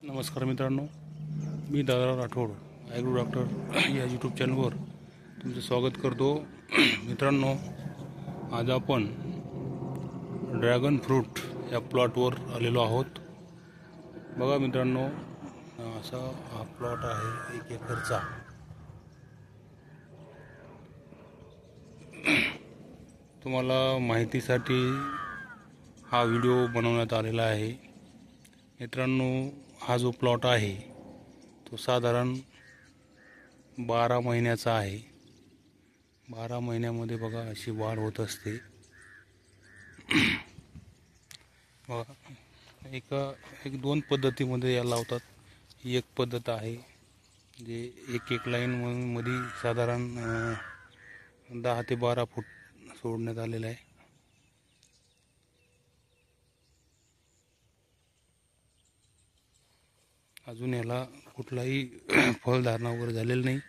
नमस्कार मित्रांनो, मी दादा राठोड ॲग्रो डॉक्टर या यूट्यूब चॅनलवर तुमचं स्वागत करतो. मित्रांनो, आज आपण ड्रॅगन फ्रूट या प्लॉटवर आलेलो आहोत. बघा मित्रांनो, असा हा प्लॉट आहे 1 एकरचा. तुम्हाला माहितीसाठी हा व्हिडिओ बनवण्यात आलेला आहे. मित्रांनो, हा जो प्लॉट आहे तो साधारण 12 महिन्याचा आहे. 12 महिन्यामध्ये बघा अशी वाढ होत असते. बघा, एक दोन पद्धतीमध्ये या लावतात. ही एक पद्धत आहे जे एक लाईन मध्ये साधारण 10 ते 12 फूट सोडण्यात आलेलं आहे. अजून याला कुठलाही फळधारणा वगैरे झालेलं नाही.